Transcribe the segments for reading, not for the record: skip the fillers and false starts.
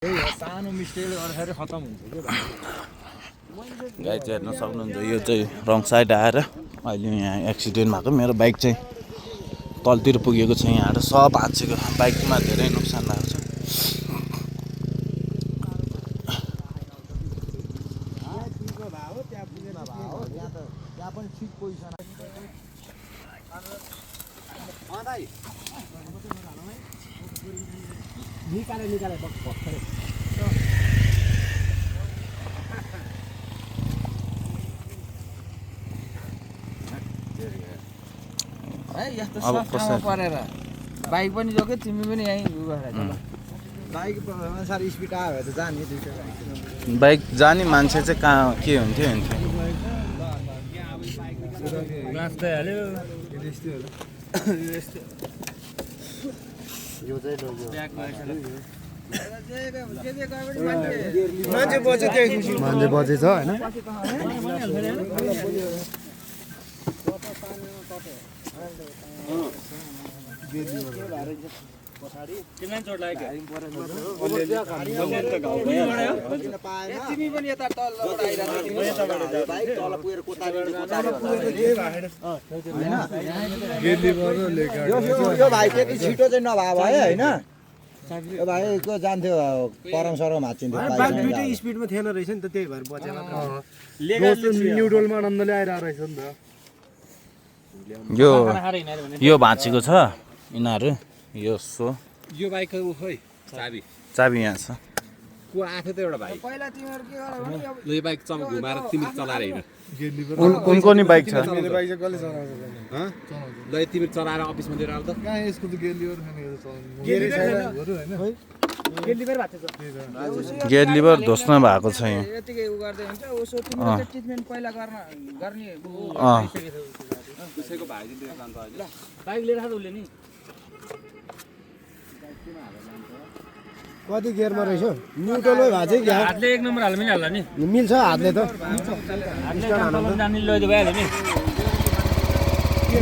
सानो मिस्टेकले गर्दाखेरि खतम हुन्छ के गाई चाहिँ हेर्न सक्नुहुन्छ यो चाहिँ रङ साइड आएर अहिले यहाँ एक्सिडेन्ट भएको मेरो बाइक चाहिँ तलतिर पुगेको छ यहाँ आएर सब भाँचिएको बाइकमा धेरै नोक्सान भएको छ त्यहाँ पनि ठिक पोजिसन निकाले भर्खरै है यस्तो सफामा परेर बाइक पनि जोके तिमी पनि यहीँ बाइक अनुसार स्पिड आयो भने त जाने बाइक जाने मान्छे चाहिँ कहाँ के हुन्थ्यो ग्लास त हाल्यो यो चाहिँ मान्छे बजे छ हैन तिमीलाई चोट तिमी पनि यता तल बाइक तल पुगेर यो भाइ त्यति छिटो चाहिँ नभए भयो हैन यो भाइको जान्थ्यो परम सरम हाचिन्थ्यो बाइक दुईटै स्पिडमा थिएन रहेछ नि त त्यही भएर बचे मात्र न्युट्रलमा आनन्दले आइरहेको रहेछ नि त यो भाँचेको छ यिनीहरू यो बाइकको खोइ चाबी यहाँ छ को आथ्यो त एउटा भाइ पहिला तिमीहरु के गर्यो भने यो बाइक घुमाएर तिमी चलाएर हिँड कुनको नि बाइक छ मेरो बाइक चाहिँ कसले चलाउँछ ह ल तिमी चलाएर अफिसमा लिएर आउ त कहाँ यसको त गेयर लिभर खाने गेयर लिभर धोस्न भएको छ यहाँ यतिकै उ गर्दै हुन्छ उसो तिमीले चाहिँ ट्रिटमेन्ट पहिला गर्ने त्यसैको भाइ चाहिँ लिएर जान्छ अहिले बाइक लिएर खाँदा उले नि कति गियरमा रहेछ न्युट्रलमै भाजै क्या हातले एक नम्बर हाल्नु पनि हाल्ला नि मिल्छ हातले त हातले जान्ने लैदियो भइहाल्यो नि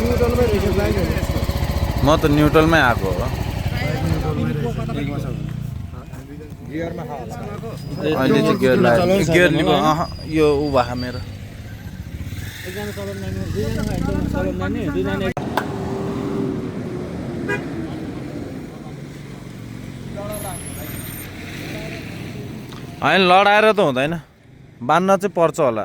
न्युट्रलमै रहेछ बाइक म त न्युट्रलमै आएको हो गियरमा खाला अहिले चाहिँ गियर लाग्यो गियर लिभर यो उ भएको मेरो एकजना चलाउन दुईजना होइन लडाएर त हुँदैन बान्न चाहिँ पर्छ होला